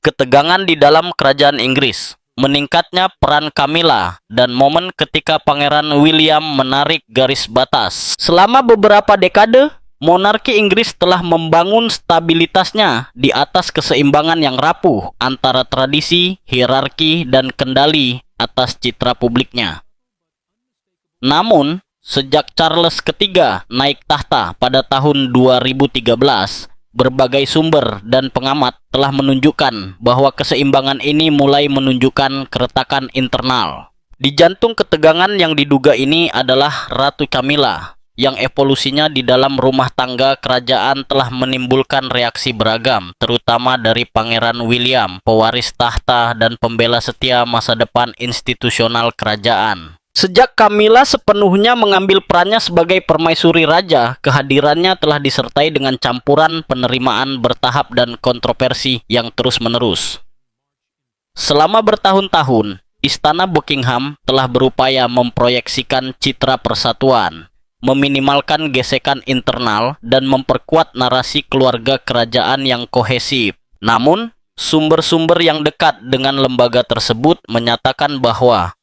ketegangan di dalam kerajaan Inggris, meningkatnya peran Camilla, dan momen ketika Pangeran William menarik garis batas. Selama beberapa dekade, monarki Inggris telah membangun stabilitasnya di atas keseimbangan yang rapuh antara tradisi, hierarki, dan kendali atas citra publiknya. Namun, sejak Charles III naik tahta pada tahun 2013, berbagai sumber dan pengamat telah menunjukkan bahwa keseimbangan ini mulai menunjukkan keretakan internal. Di jantung ketegangan yang diduga ini adalah Ratu Camilla, yang evolusinya di dalam rumah tangga kerajaan telah menimbulkan reaksi beragam, terutama dari Pangeran William, pewaris tahta dan pembela setia masa depan institusional kerajaan. Sejak Camilla sepenuhnya mengambil perannya sebagai permaisuri raja, kehadirannya telah disertai dengan campuran penerimaan bertahap dan kontroversi yang terus-menerus. Selama bertahun-tahun, Istana Buckingham telah berupaya memproyeksikan citra persatuan, meminimalkan gesekan internal, dan memperkuat narasi keluarga kerajaan yang kohesif. Namun, sumber-sumber yang dekat dengan lembaga tersebut menyatakan bahwa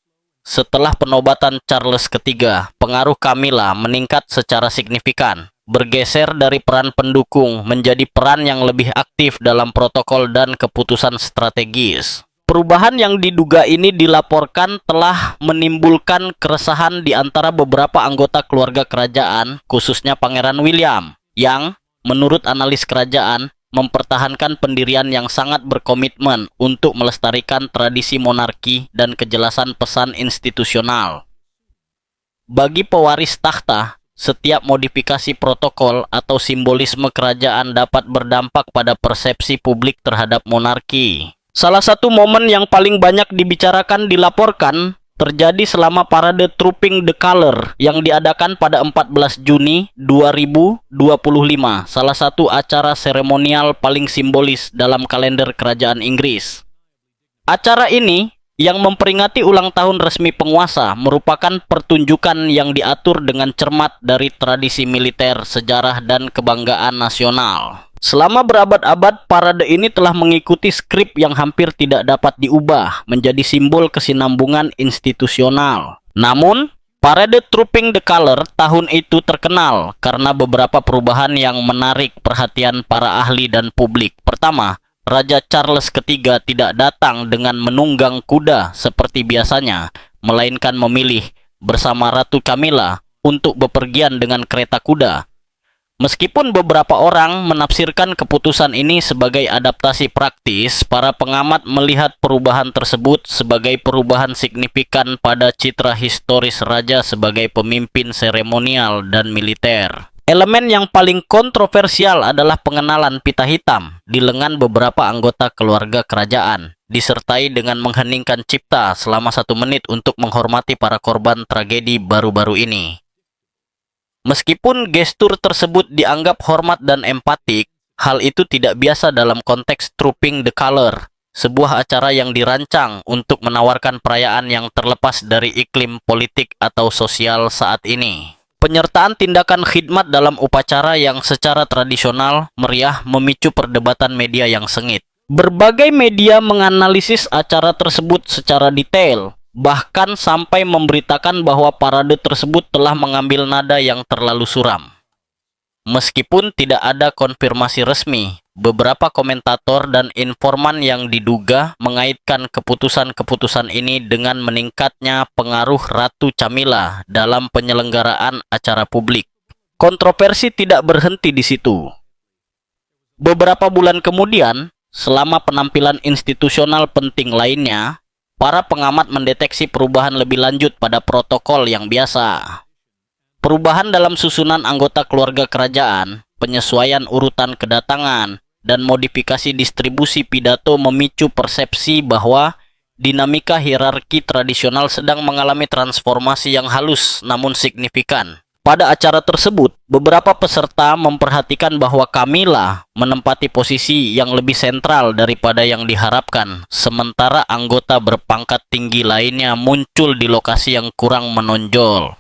setelah penobatan Charles III, pengaruh Camilla meningkat secara signifikan, bergeser dari peran pendukung menjadi peran yang lebih aktif dalam protokol dan keputusan strategis. Perubahan yang diduga ini dilaporkan telah menimbulkan keresahan di antara beberapa anggota keluarga kerajaan, khususnya Pangeran William, yang, menurut analis kerajaan, mempertahankan pendirian yang sangat berkomitmen untuk melestarikan tradisi monarki dan kejelasan pesan institusional. Bagi pewaris tahta, setiap modifikasi protokol atau simbolisme kerajaan dapat berdampak pada persepsi publik terhadap monarki. Salah satu momen yang paling banyak dibicarakan dilaporkan terjadi selama parade Trooping the Colour yang diadakan pada 14 Juni 2025, salah satu acara seremonial paling simbolis dalam kalender kerajaan Inggris. Acara ini, yang memperingati ulang tahun resmi penguasa, merupakan pertunjukan yang diatur dengan cermat dari tradisi militer, sejarah, dan kebanggaan nasional. Selama berabad-abad, parade ini telah mengikuti skrip yang hampir tidak dapat diubah menjadi simbol kesinambungan institusional. Namun, parade Trooping the Colour tahun itu terkenal karena beberapa perubahan yang menarik perhatian para ahli dan publik. Pertama, Raja Charles III tidak datang dengan menunggang kuda seperti biasanya, melainkan memilih bersama Ratu Camilla untuk bepergian dengan kereta kuda. Meskipun beberapa orang menafsirkan keputusan ini sebagai adaptasi praktis, para pengamat melihat perubahan tersebut sebagai perubahan signifikan pada citra historis raja sebagai pemimpin seremonial dan militer. Elemen yang paling kontroversial adalah pengenalan pita hitam di lengan beberapa anggota keluarga kerajaan, disertai dengan mengheningkan cipta selama 1 menit untuk menghormati para korban tragedi baru-baru ini. Meskipun gestur tersebut dianggap hormat dan empatik, hal itu tidak biasa dalam konteks Trooping the Colour, sebuah acara yang dirancang untuk menawarkan perayaan yang terlepas dari iklim politik atau sosial saat ini. Penyertaan tindakan khidmat dalam upacara yang secara tradisional meriah memicu perdebatan media yang sengit. Berbagai media menganalisis acara tersebut secara detail, bahkan sampai memberitakan bahwa parade tersebut telah mengambil nada yang terlalu suram. Meskipun tidak ada konfirmasi resmi, beberapa komentator dan informan yang diduga mengaitkan keputusan-keputusan ini dengan meningkatnya pengaruh Ratu Camilla dalam penyelenggaraan acara publik. Kontroversi tidak berhenti di situ. Beberapa bulan kemudian, selama penampilan institusional penting lainnya, para pengamat mendeteksi perubahan lebih lanjut pada protokol yang biasa. Perubahan dalam susunan anggota keluarga kerajaan, penyesuaian urutan kedatangan, dan modifikasi distribusi pidato memicu persepsi bahwa dinamika hierarki tradisional sedang mengalami transformasi yang halus namun signifikan. Pada acara tersebut, beberapa peserta memperhatikan bahwa Camilla menempati posisi yang lebih sentral daripada yang diharapkan, sementara anggota berpangkat tinggi lainnya muncul di lokasi yang kurang menonjol.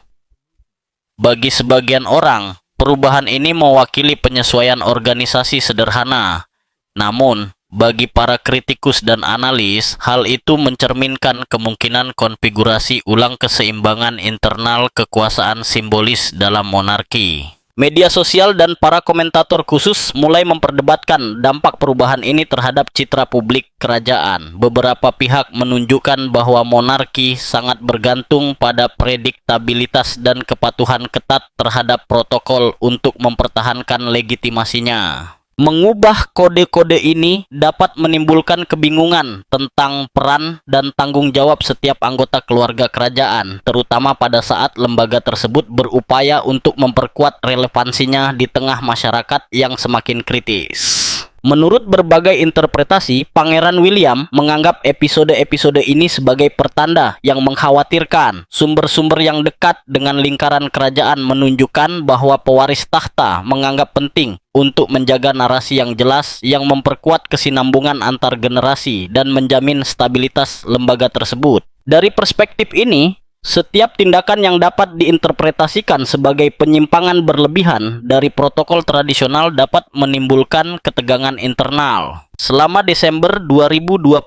Bagi sebagian orang, perubahan ini mewakili penyesuaian organisasi sederhana. Namun, Bagi para kritikus dan analis, hal itu mencerminkan kemungkinan konfigurasi ulang keseimbangan internal kekuasaan simbolis dalam monarki. Media sosial dan para komentator khusus mulai memperdebatkan dampak perubahan ini terhadap citra publik kerajaan. Beberapa pihak menunjukkan bahwa monarki sangat bergantung pada prediktabilitas dan kepatuhan ketat terhadap protokol untuk mempertahankan legitimasinya. Mengubah kode-kode ini dapat menimbulkan kebingungan tentang peran dan tanggung jawab setiap anggota keluarga kerajaan, terutama pada saat lembaga tersebut berupaya untuk memperkuat relevansinya di tengah masyarakat yang semakin kritis. Menurut berbagai interpretasi, Pangeran William menganggap episode-episode ini sebagai pertanda yang mengkhawatirkan. Sumber-sumber yang dekat dengan lingkaran kerajaan menunjukkan bahwa pewaris tahta menganggap penting untuk menjaga narasi yang jelas yang memperkuat kesinambungan antar generasi dan menjamin stabilitas lembaga tersebut. Dari perspektif ini, setiap tindakan yang dapat diinterpretasikan sebagai penyimpangan berlebihan dari protokol tradisional dapat menimbulkan ketegangan internal. Selama Desember 2025,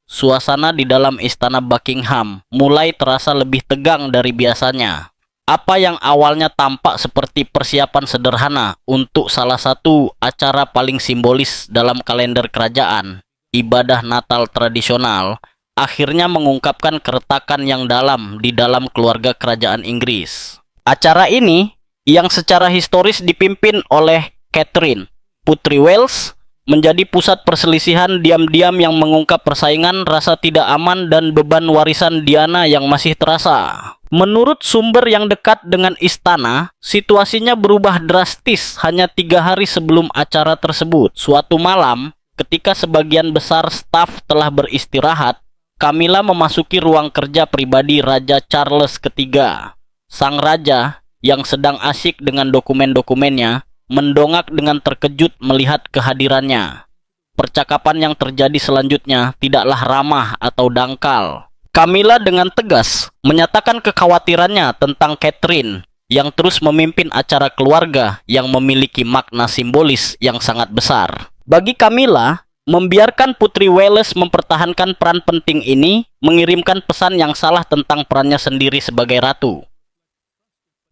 suasana di dalam Istana Buckingham mulai terasa lebih tegang dari biasanya. Apa yang awalnya tampak seperti persiapan sederhana untuk salah satu acara paling simbolis dalam kalender kerajaan, ibadah Natal tradisional, akhirnya mengungkapkan keretakan yang dalam di dalam keluarga kerajaan Inggris. Acara ini, yang secara historis dipimpin oleh Catherine, Putri Wales, menjadi pusat perselisihan diam-diam yang mengungkap persaingan, rasa tidak aman, dan beban warisan Diana yang masih terasa. Menurut sumber yang dekat dengan istana, situasinya berubah drastis hanya 3 hari sebelum acara tersebut. Suatu malam, ketika sebagian besar staf telah beristirahat, Camilla memasuki ruang kerja pribadi Raja Charles III. Sang raja, yang sedang asyik dengan dokumen-dokumennya, mendongak dengan terkejut melihat kehadirannya. Percakapan yang terjadi selanjutnya tidaklah ramah atau dangkal. Camilla dengan tegas menyatakan kekhawatirannya tentang Catherine yang terus memimpin acara keluarga yang memiliki makna simbolis yang sangat besar. Bagi Camilla, membiarkan Putri Wales mempertahankan peran penting ini mengirimkan pesan yang salah tentang perannya sendiri sebagai ratu.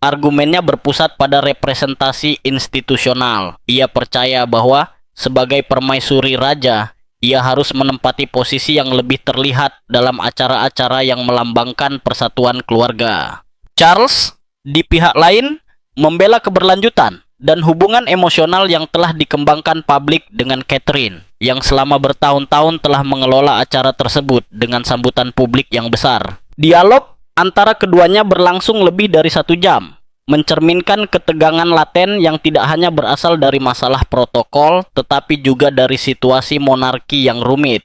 Argumennya berpusat pada representasi institusional. Ia percaya bahwa sebagai permaisuri raja, ia harus menempati posisi yang lebih terlihat dalam acara-acara yang melambangkan persatuan keluarga. Charles, di pihak lain, membela keberlanjutan dan hubungan emosional yang telah dikembangkan publik dengan Catherine, yang selama bertahun-tahun telah mengelola acara tersebut dengan sambutan publik yang besar. Dialog antara keduanya berlangsung lebih dari 1 jam, mencerminkan ketegangan laten yang tidak hanya berasal dari masalah protokol, tetapi juga dari situasi monarki yang rumit.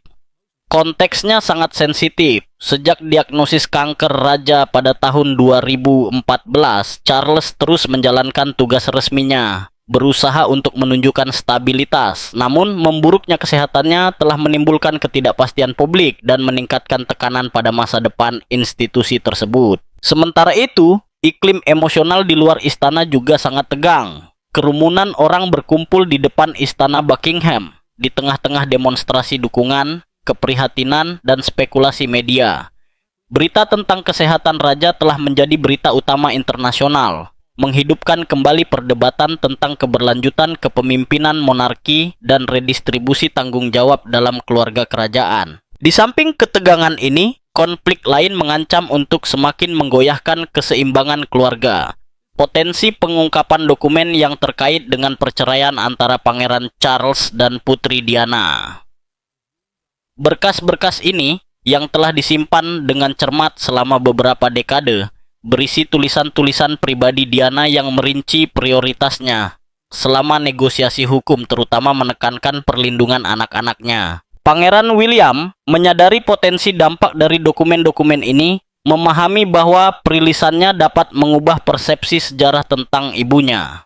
Konteksnya sangat sensitif. Sejak diagnosis kanker raja pada tahun 2014, Charles terus menjalankan tugas resminya, berusaha untuk menunjukkan stabilitas. Namun, memburuknya kesehatannya telah menimbulkan ketidakpastian publik dan meningkatkan tekanan pada masa depan institusi tersebut. Sementara itu, iklim emosional di luar istana juga sangat tegang. Kerumunan orang berkumpul di depan Istana Buckingham, di tengah-tengah demonstrasi dukungan, keprihatinan, dan spekulasi media. Berita tentang kesehatan raja telah menjadi berita utama internasional, menghidupkan kembali perdebatan tentang keberlanjutan kepemimpinan monarki dan redistribusi tanggung jawab dalam keluarga kerajaan. Di samping ketegangan ini, konflik lain mengancam untuk semakin menggoyahkan keseimbangan keluarga. Potensi pengungkapan dokumen yang terkait dengan perceraian antara Pangeran Charles dan Putri Diana. Berkas-berkas ini, yang telah disimpan dengan cermat selama beberapa dekade, berisi tulisan-tulisan pribadi Diana yang merinci prioritasnya selama negosiasi hukum, terutama menekankan perlindungan anak-anaknya. Pangeran William menyadari potensi dampak dari dokumen-dokumen ini, memahami bahwa perilisannya dapat mengubah persepsi sejarah tentang ibunya.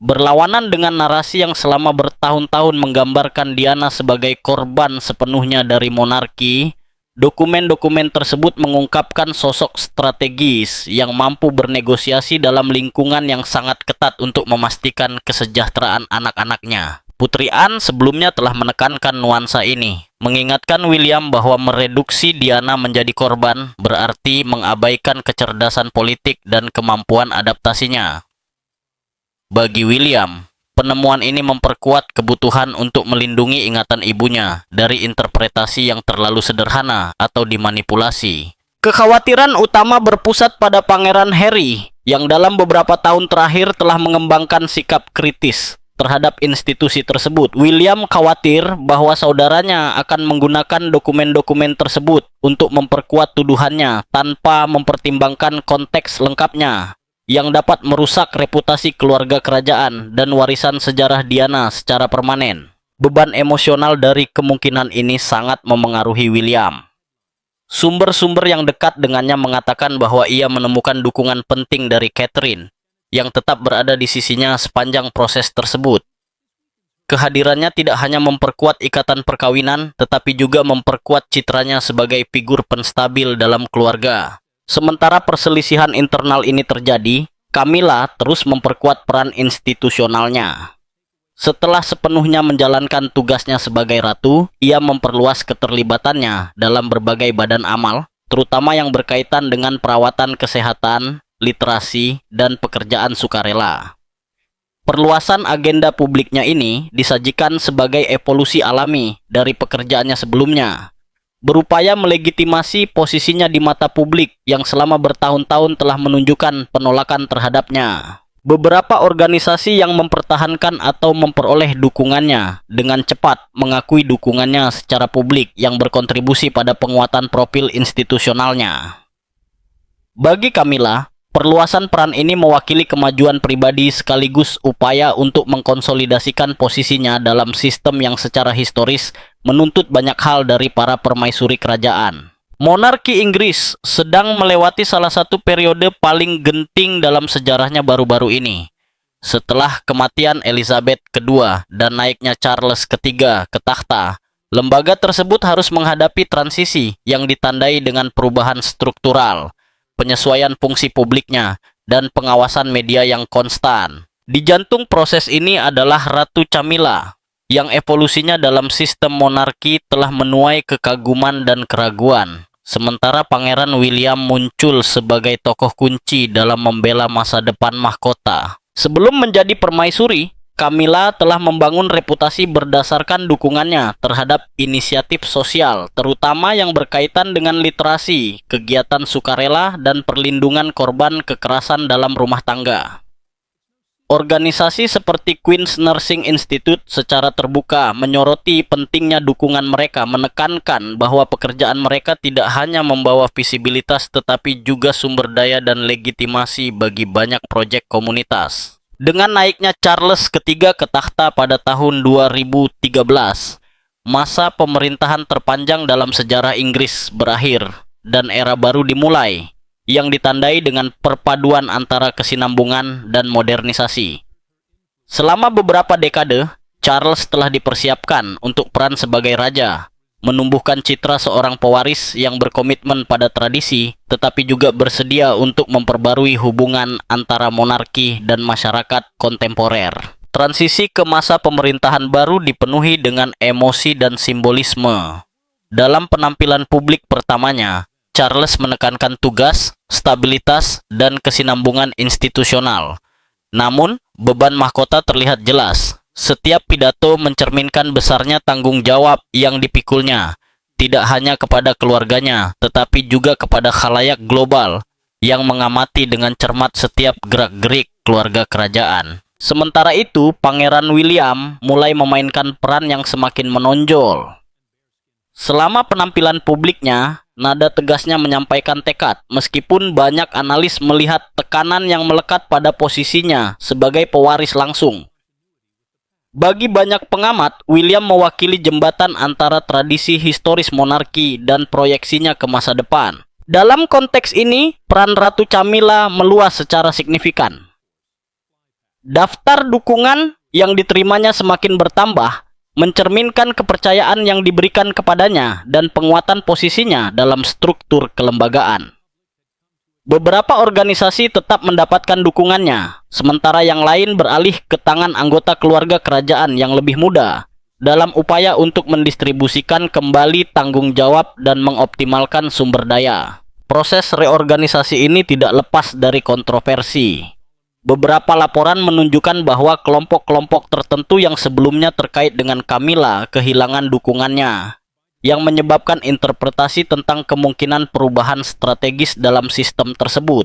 Berlawanan dengan narasi yang selama bertahun-tahun menggambarkan Diana sebagai korban sepenuhnya dari monarki, dokumen-dokumen tersebut mengungkapkan sosok strategis yang mampu bernegosiasi dalam lingkungan yang sangat ketat untuk memastikan kesejahteraan anak-anaknya. Putri Anne sebelumnya telah menekankan nuansa ini, mengingatkan William bahwa mereduksi Diana menjadi korban berarti mengabaikan kecerdasan politik dan kemampuan adaptasinya. Bagi William, penemuan ini memperkuat kebutuhan untuk melindungi ingatan ibunya dari interpretasi yang terlalu sederhana atau dimanipulasi. Kekhawatiran utama berpusat pada Pangeran Harry yang dalam beberapa tahun terakhir telah mengembangkan sikap kritis terhadap institusi tersebut. William khawatir bahwa saudaranya akan menggunakan dokumen-dokumen tersebut untuk memperkuat tuduhannya tanpa mempertimbangkan konteks lengkapnya yang dapat merusak reputasi keluarga kerajaan dan warisan sejarah Diana secara permanen. Beban emosional dari kemungkinan ini sangat memengaruhi William. Sumber-sumber yang dekat dengannya mengatakan bahwa ia menemukan dukungan penting dari Catherine yang tetap berada di sisinya sepanjang proses tersebut. Kehadirannya tidak hanya memperkuat ikatan perkawinan, tetapi juga memperkuat citranya sebagai figur penstabil dalam keluarga. Sementara perselisihan internal ini terjadi, Camilla terus memperkuat peran institusionalnya. Setelah sepenuhnya menjalankan tugasnya sebagai ratu, ia memperluas keterlibatannya dalam berbagai badan amal, terutama yang berkaitan dengan perawatan kesehatan, literasi, dan pekerjaan sukarela. Perluasan agenda publiknya ini disajikan sebagai evolusi alami dari pekerjaannya sebelumnya, berupaya melegitimasi posisinya di mata publik yang selama bertahun-tahun telah menunjukkan penolakan terhadapnya. Beberapa organisasi yang mempertahankan atau memperoleh dukungannya dengan cepat mengakui dukungannya secara publik yang berkontribusi pada penguatan profil institusionalnya. Bagi Camilla, perluasan peran ini mewakili kemajuan pribadi sekaligus upaya untuk mengkonsolidasikan posisinya dalam sistem yang secara historis menuntut banyak hal dari para permaisuri kerajaan. Monarki Inggris sedang melewati salah satu periode paling genting dalam sejarahnya baru-baru ini. Setelah kematian Elizabeth II dan naiknya Charles III ke takhta, lembaga tersebut harus menghadapi transisi yang ditandai dengan perubahan struktural, penyesuaian fungsi publiknya, dan pengawasan media yang konstan. Di jantung proses ini adalah Ratu Camilla, yang evolusinya dalam sistem monarki telah menuai kekaguman dan keraguan. Sementara Pangeran William muncul sebagai tokoh kunci dalam membela masa depan mahkota. Sebelum menjadi permaisuri, Camilla telah membangun reputasi berdasarkan dukungannya terhadap inisiatif sosial, terutama yang berkaitan dengan literasi, kegiatan sukarela, dan perlindungan korban kekerasan dalam rumah tangga. Organisasi seperti Queen's Nursing Institute secara terbuka menyoroti pentingnya dukungan mereka, menekankan bahwa pekerjaan mereka tidak hanya membawa visibilitas tetapi juga sumber daya dan legitimasi bagi banyak proyek komunitas. Dengan naiknya Charles III ke takhta pada tahun 2013, masa pemerintahan terpanjang dalam sejarah Inggris berakhir dan era baru dimulai, yang ditandai dengan perpaduan antara kesinambungan dan modernisasi. Selama beberapa dekade, Charles telah dipersiapkan untuk peran sebagai raja, menumbuhkan citra seorang pewaris yang berkomitmen pada tradisi, tetapi juga bersedia untuk memperbarui hubungan antara monarki dan masyarakat kontemporer. Transisi ke masa pemerintahan baru dipenuhi dengan emosi dan simbolisme. Dalam penampilan publik pertamanya, Charles menekankan tugas, stabilitas, dan kesinambungan institusional. Namun, beban mahkota terlihat jelas. Setiap pidato mencerminkan besarnya tanggung jawab yang dipikulnya, tidak hanya kepada keluarganya, tetapi juga kepada khalayak global yang mengamati dengan cermat setiap gerak-gerik keluarga kerajaan. Sementara itu, Pangeran William mulai memainkan peran yang semakin menonjol. Selama penampilan publiknya, nada tegasnya menyampaikan tekad, meskipun banyak analis melihat tekanan yang melekat pada posisinya sebagai pewaris langsung. Bagi banyak pengamat, William mewakili jembatan antara tradisi historis monarki dan proyeksinya ke masa depan. Dalam konteks ini, peran Ratu Camilla meluas secara signifikan. Daftar dukungan yang diterimanya semakin bertambah, mencerminkan kepercayaan yang diberikan kepadanya dan penguatan posisinya dalam struktur kelembagaan. Beberapa organisasi tetap mendapatkan dukungannya, sementara yang lain beralih ke tangan anggota keluarga kerajaan yang lebih muda dalam upaya untuk mendistribusikan kembali tanggung jawab dan mengoptimalkan sumber daya. Proses reorganisasi ini tidak lepas dari kontroversi. Beberapa laporan menunjukkan bahwa kelompok-kelompok tertentu yang sebelumnya terkait dengan Camilla kehilangan dukungannya, yang menyebabkan interpretasi tentang kemungkinan perubahan strategis dalam sistem tersebut.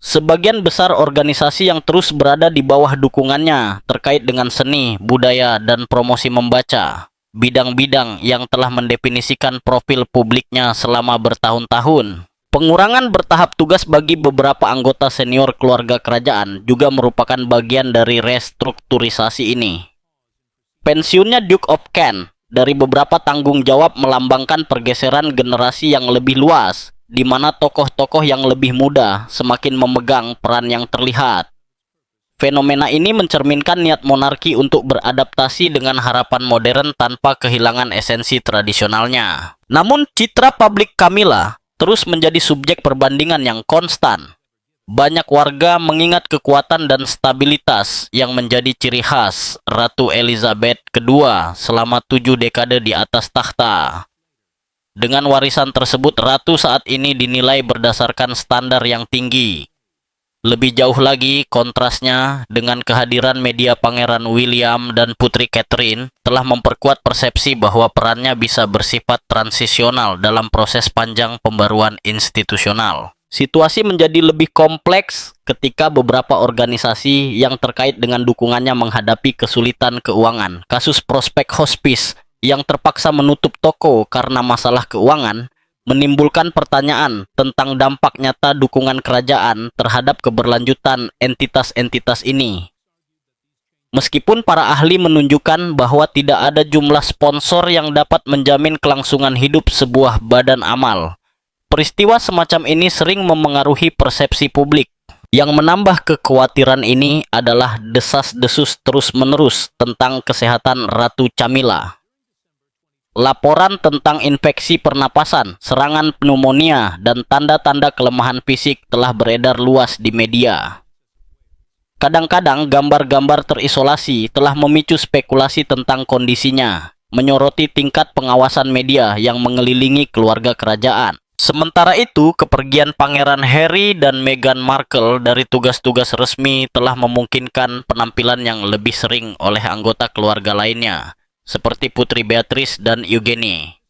Sebagian besar organisasi yang terus berada di bawah dukungannya terkait dengan seni, budaya, dan promosi membaca, bidang-bidang yang telah mendefinisikan profil publiknya selama bertahun-tahun. Pengurangan bertahap tugas bagi beberapa anggota senior keluarga kerajaan juga merupakan bagian dari restrukturisasi ini. Pensiunnya Duke of Kent dari beberapa tanggung jawab melambangkan pergeseran generasi yang lebih luas, di mana tokoh-tokoh yang lebih muda semakin memegang peran yang terlihat. Fenomena ini mencerminkan niat monarki untuk beradaptasi dengan harapan modern tanpa kehilangan esensi tradisionalnya. Namun, citra publik Camilla terus menjadi subjek perbandingan yang konstan. Banyak warga mengingat kekuatan dan stabilitas yang menjadi ciri khas Ratu Elizabeth II selama 7 dekade di atas takhta. Dengan warisan tersebut, Ratu saat ini dinilai berdasarkan standar yang tinggi. Lebih jauh lagi, kontrasnya dengan kehadiran media Pangeran William dan Putri Catherine telah memperkuat persepsi bahwa perannya bisa bersifat transisional dalam proses panjang pembaruan institusional. Situasi menjadi lebih kompleks ketika beberapa organisasi yang terkait dengan dukungannya menghadapi kesulitan keuangan. Kasus Prospek Hospice yang terpaksa menutup toko karena masalah keuangan menimbulkan pertanyaan tentang dampak nyata dukungan kerajaan terhadap keberlanjutan entitas-entitas ini. Meskipun para ahli menunjukkan bahwa tidak ada jumlah sponsor yang dapat menjamin kelangsungan hidup sebuah badan amal, peristiwa semacam ini sering memengaruhi persepsi publik. Yang menambah kekhawatiran ini adalah desas-desus terus-menerus tentang kesehatan Ratu Camilla. Laporan tentang infeksi pernapasan, serangan pneumonia, dan tanda-tanda kelemahan fisik telah beredar luas di media. Kadang-kadang gambar-gambar terisolasi telah memicu spekulasi tentang kondisinya, menyoroti tingkat pengawasan media yang mengelilingi keluarga kerajaan. Sementara itu, kepergian Pangeran Harry dan Meghan Markle dari tugas-tugas resmi telah memungkinkan penampilan yang lebih sering oleh anggota keluarga lainnya, seperti Putri Beatrice dan Eugenie.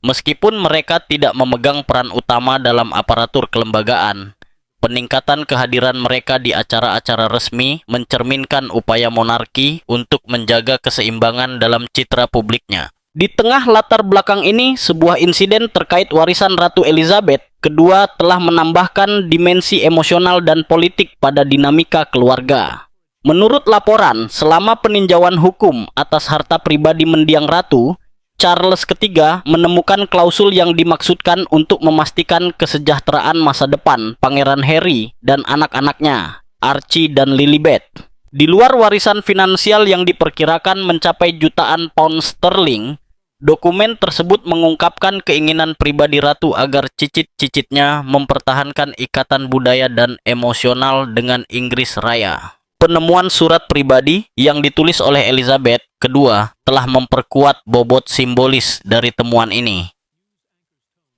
Meskipun mereka tidak memegang peran utama dalam aparatur kelembagaan, peningkatan kehadiran mereka di acara-acara resmi mencerminkan upaya monarki untuk menjaga keseimbangan dalam citra publiknya. Di tengah latar belakang ini, sebuah insiden terkait warisan Ratu Elizabeth II telah menambahkan dimensi emosional dan politik pada dinamika keluarga. Menurut laporan, selama peninjauan hukum atas harta pribadi mendiang Ratu, Charles III menemukan klausul yang dimaksudkan untuk memastikan kesejahteraan masa depan Pangeran Harry dan anak-anaknya, Archie dan Lilibet. Di luar warisan finansial yang diperkirakan mencapai jutaan pound sterling, dokumen tersebut mengungkapkan keinginan pribadi Ratu agar cicit-cicitnya mempertahankan ikatan budaya dan emosional dengan Inggris Raya. Penemuan surat pribadi yang ditulis oleh Elizabeth II telah memperkuat bobot simbolis dari temuan ini.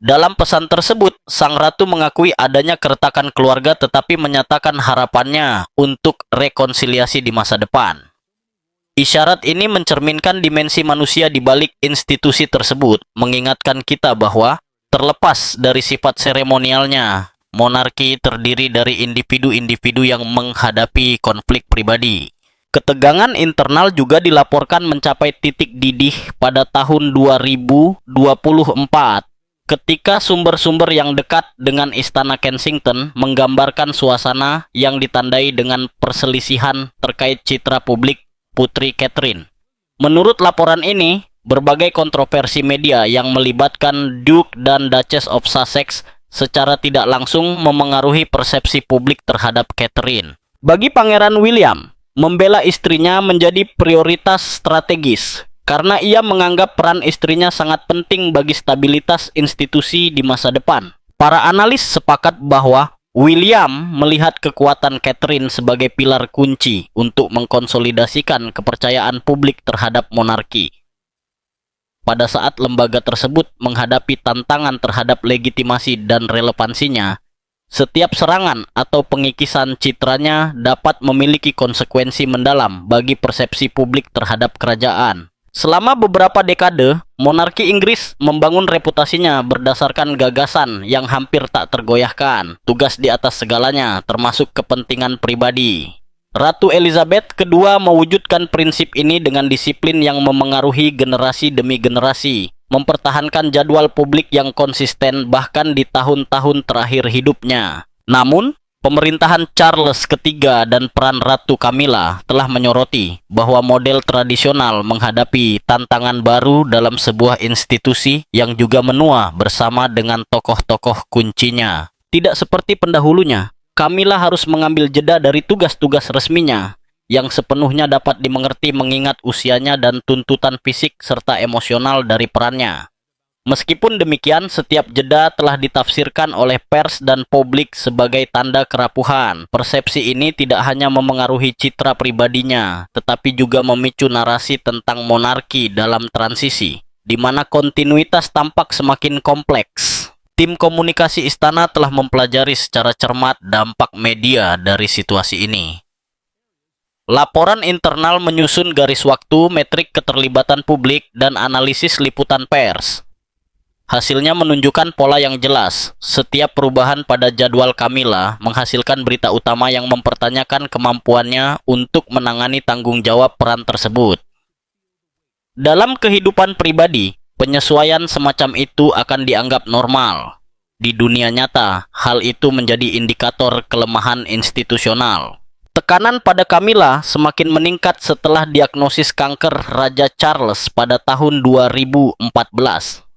Dalam pesan tersebut, Sang Ratu mengakui adanya keretakan keluarga tetapi menyatakan harapannya untuk rekonsiliasi di masa depan. Isyarat ini mencerminkan dimensi manusia di balik institusi tersebut, mengingatkan kita bahwa terlepas dari sifat seremonialnya, monarki terdiri dari individu-individu yang menghadapi konflik pribadi. Ketegangan internal juga dilaporkan mencapai titik didih pada tahun 2024 ketika sumber-sumber yang dekat dengan Istana Kensington menggambarkan suasana yang ditandai dengan perselisihan terkait citra publik Putri Catherine. Menurut laporan ini, berbagai kontroversi media yang melibatkan Duke dan Duchess of Sussex secara tidak langsung memengaruhi persepsi publik terhadap Catherine. Bagi Pangeran William, membela istrinya menjadi prioritas strategis karena ia menganggap peran istrinya sangat penting bagi stabilitas institusi di masa depan. Para analis sepakat bahwa William melihat kekuatan Catherine sebagai pilar kunci untuk mengkonsolidasikan kepercayaan publik terhadap monarki. Pada saat lembaga tersebut menghadapi tantangan terhadap legitimasi dan relevansinya, setiap serangan atau pengikisan citranya dapat memiliki konsekuensi mendalam bagi persepsi publik terhadap kerajaan. Selama beberapa dekade, monarki Inggris membangun reputasinya berdasarkan gagasan yang hampir tak tergoyahkan, tugas di atas segalanya, termasuk kepentingan pribadi. Ratu Elizabeth II mewujudkan prinsip ini dengan disiplin yang memengaruhi generasi demi generasi, mempertahankan jadwal publik yang konsisten bahkan di tahun-tahun terakhir hidupnya. Namun, pemerintahan Charles III dan peran Ratu Camilla telah menyoroti bahwa model tradisional menghadapi tantangan baru dalam sebuah institusi yang juga menua bersama dengan tokoh-tokoh kuncinya. Tidak seperti pendahulunya, Camilla harus mengambil jeda dari tugas-tugas resminya yang sepenuhnya dapat dimengerti mengingat usianya dan tuntutan fisik serta emosional dari perannya. Meskipun demikian, setiap jeda telah ditafsirkan oleh pers dan publik sebagai tanda kerapuhan. Persepsi ini tidak hanya memengaruhi citra pribadinya, tetapi juga memicu narasi tentang monarki dalam transisi, di mana kontinuitas tampak semakin kompleks. Tim komunikasi istana telah mempelajari secara cermat dampak media dari situasi ini. Laporan internal menyusun garis waktu, metrik keterlibatan publik, dan analisis liputan pers. Hasilnya menunjukkan pola yang jelas. Setiap perubahan pada jadwal Camilla menghasilkan berita utama yang mempertanyakan kemampuannya untuk menangani tanggung jawab peran tersebut. Dalam kehidupan pribadi, penyesuaian semacam itu akan dianggap normal. Di dunia nyata, hal itu menjadi indikator kelemahan institusional. Tekanan pada Camilla semakin meningkat setelah diagnosis kanker Raja Charles pada tahun 2014.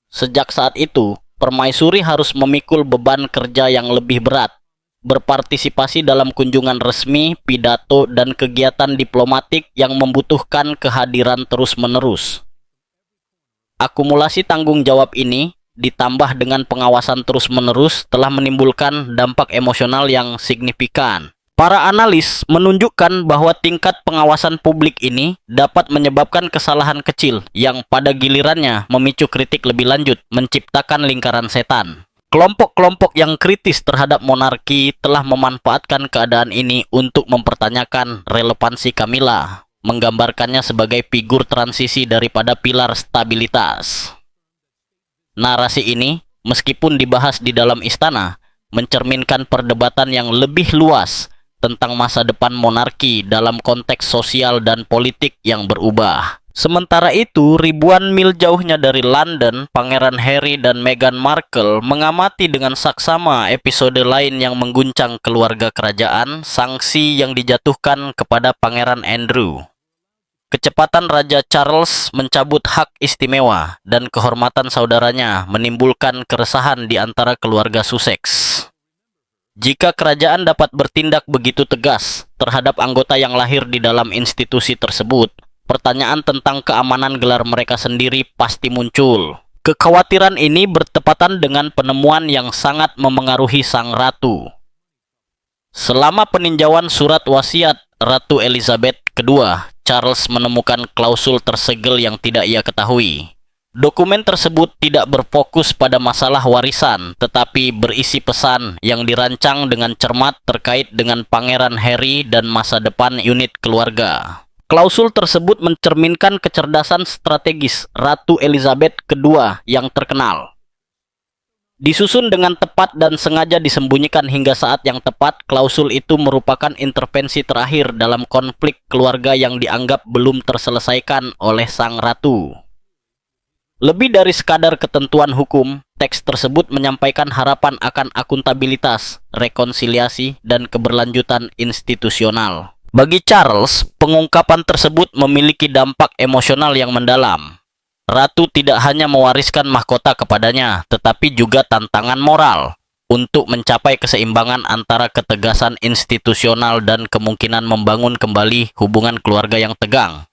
Sejak saat itu, permaisuri harus memikul beban kerja yang lebih berat, berpartisipasi dalam kunjungan resmi, pidato, dan kegiatan diplomatik yang membutuhkan kehadiran terus-menerus. Akumulasi tanggung jawab ini, ditambah dengan pengawasan terus-menerus, telah menimbulkan dampak emosional yang signifikan. Para analis menunjukkan bahwa tingkat pengawasan publik ini dapat menyebabkan kesalahan kecil yang pada gilirannya memicu kritik lebih lanjut, menciptakan lingkaran setan. Kelompok-kelompok yang kritis terhadap monarki telah memanfaatkan keadaan ini untuk mempertanyakan relevansi Camilla, menggambarkannya sebagai figur transisi daripada pilar stabilitas. Narasi ini, meskipun dibahas di dalam istana, mencerminkan perdebatan yang lebih luas tentang masa depan monarki dalam konteks sosial dan politik yang berubah. Sementara itu, ribuan mil jauhnya dari London, Pangeran Harry dan Meghan Markle mengamati dengan saksama episode lain yang mengguncang keluarga kerajaan, sanksi yang dijatuhkan kepada Pangeran Andrew. Kecepatan Raja Charles mencabut hak istimewa dan kehormatan saudaranya menimbulkan keresahan di antara keluarga Sussex. Jika kerajaan dapat bertindak begitu tegas terhadap anggota yang lahir di dalam institusi tersebut, pertanyaan tentang keamanan gelar mereka sendiri pasti muncul. Kekhawatiran ini bertepatan dengan penemuan yang sangat memengaruhi sang ratu. Selama peninjauan surat wasiat Ratu Elizabeth II, Charles menemukan klausul tersegel yang tidak ia ketahui. Dokumen tersebut tidak berfokus pada masalah warisan, tetapi berisi pesan yang dirancang dengan cermat terkait dengan Pangeran Harry dan masa depan unit keluarga. Klausul tersebut mencerminkan kecerdasan strategis Ratu Elizabeth II yang terkenal. Disusun dengan tepat dan sengaja disembunyikan hingga saat yang tepat, klausul itu merupakan intervensi terakhir dalam konflik keluarga yang dianggap belum terselesaikan oleh sang ratu. Lebih dari sekadar ketentuan hukum, teks tersebut menyampaikan harapan akan akuntabilitas, rekonsiliasi, dan keberlanjutan institusional. Bagi Charles, pengungkapan tersebut memiliki dampak emosional yang mendalam. Ratu tidak hanya mewariskan mahkota kepadanya, tetapi juga tantangan moral untuk mencapai keseimbangan antara ketegasan institusional dan kemungkinan membangun kembali hubungan keluarga yang tegang.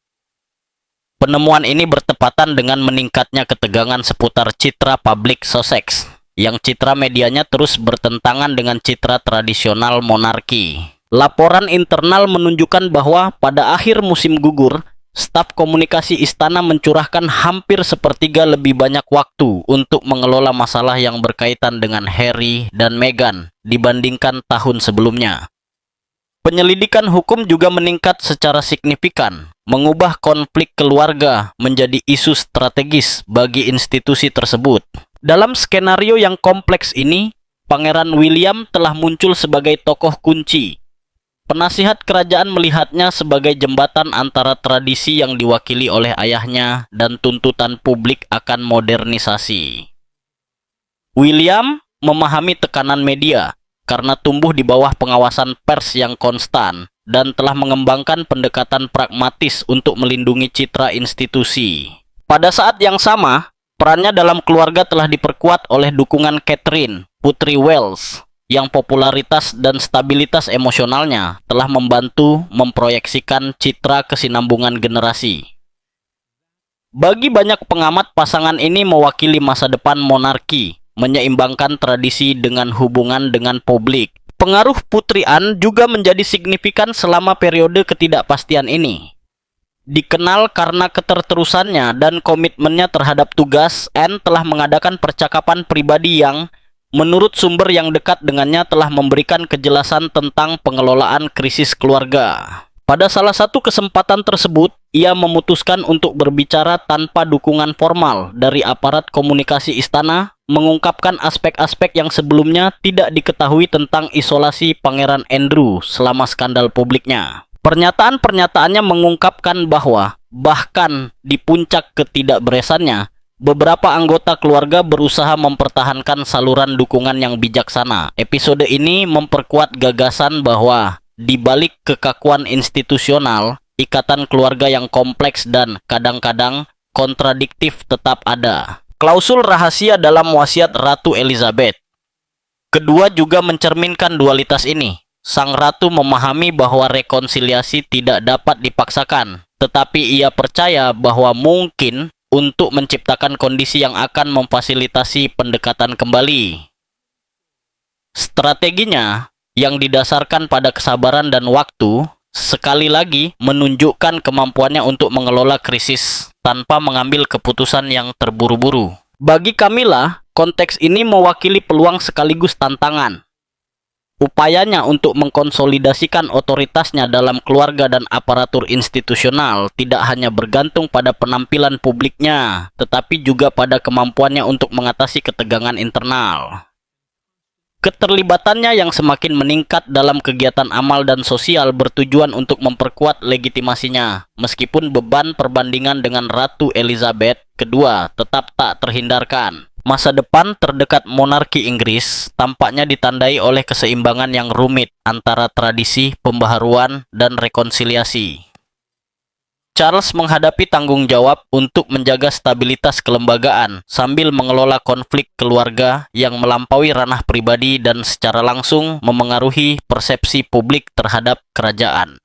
Penemuan ini bertepatan dengan meningkatnya ketegangan seputar citra publik Sussex. yang citra medianya terus bertentangan dengan citra tradisional monarki. Laporan internal menunjukkan bahwa pada akhir musim gugur, staf komunikasi istana mencurahkan hampir sepertiga lebih banyak waktu untuk mengelola masalah yang berkaitan dengan Harry dan Meghan dibandingkan tahun sebelumnya. Penyelidikan hukum juga meningkat secara signifikan, mengubah konflik keluarga menjadi isu strategis bagi institusi tersebut. Dalam skenario yang kompleks ini, Pangeran William telah muncul sebagai tokoh kunci. Penasihat kerajaan melihatnya sebagai jembatan antara tradisi yang diwakili oleh ayahnya dan tuntutan publik akan modernisasi. William memahami tekanan media karena tumbuh di bawah pengawasan pers yang konstan dan telah mengembangkan pendekatan pragmatis untuk melindungi citra institusi. Pada saat yang sama, perannya dalam keluarga telah diperkuat oleh dukungan Catherine, Putri Wales, yang popularitas dan stabilitas emosionalnya telah membantu memproyeksikan citra kesinambungan generasi. Bagi banyak pengamat, pasangan ini mewakili masa depan monarki, menyeimbangkan tradisi dengan hubungan dengan publik. Pengaruh Putri Anne juga menjadi signifikan selama periode ketidakpastian ini. Dikenal karena keterterusannya dan komitmennya terhadap tugas, Anne telah mengadakan percakapan pribadi yang, menurut sumber yang dekat dengannya, telah memberikan kejelasan tentang pengelolaan krisis keluarga. Pada salah satu kesempatan tersebut, ia memutuskan untuk berbicara tanpa dukungan formal dari aparat komunikasi istana, mengungkapkan aspek-aspek yang sebelumnya tidak diketahui tentang isolasi Pangeran Andrew selama skandal publiknya. Pernyataan-pernyataannya mengungkapkan bahwa bahkan di puncak ketidakberesannya, beberapa anggota keluarga berusaha mempertahankan saluran dukungan yang bijaksana. Episode ini memperkuat gagasan bahwa di balik kekakuan institusional, ikatan keluarga yang kompleks dan kadang-kadang kontradiktif tetap ada. Klausul rahasia dalam wasiat Ratu Elizabeth. Kedua juga mencerminkan dualitas ini. Sang ratu memahami bahwa rekonsiliasi tidak dapat dipaksakan, tetapi ia percaya bahwa mungkin untuk menciptakan kondisi yang akan memfasilitasi pendekatan kembali. Strateginya, yang didasarkan pada kesabaran dan waktu, sekali lagi menunjukkan kemampuannya untuk mengelola krisis tanpa mengambil keputusan yang terburu-buru. Bagi Camilla, konteks ini mewakili peluang sekaligus tantangan. Upayanya untuk mengkonsolidasikan otoritasnya dalam keluarga dan aparatur institusional tidak hanya bergantung pada penampilan publiknya, tetapi juga pada kemampuannya untuk mengatasi ketegangan internal. Keterlibatannya yang semakin meningkat dalam kegiatan amal dan sosial bertujuan untuk memperkuat legitimasinya, meskipun beban perbandingan dengan Ratu Elizabeth II tetap tak terhindarkan. Masa depan terdekat monarki Inggris tampaknya ditandai oleh keseimbangan yang rumit antara tradisi, pembaharuan, dan rekonsiliasi. Charles menghadapi tanggung jawab untuk menjaga stabilitas kelembagaan sambil mengelola konflik keluarga yang melampaui ranah pribadi dan secara langsung memengaruhi persepsi publik terhadap kerajaan.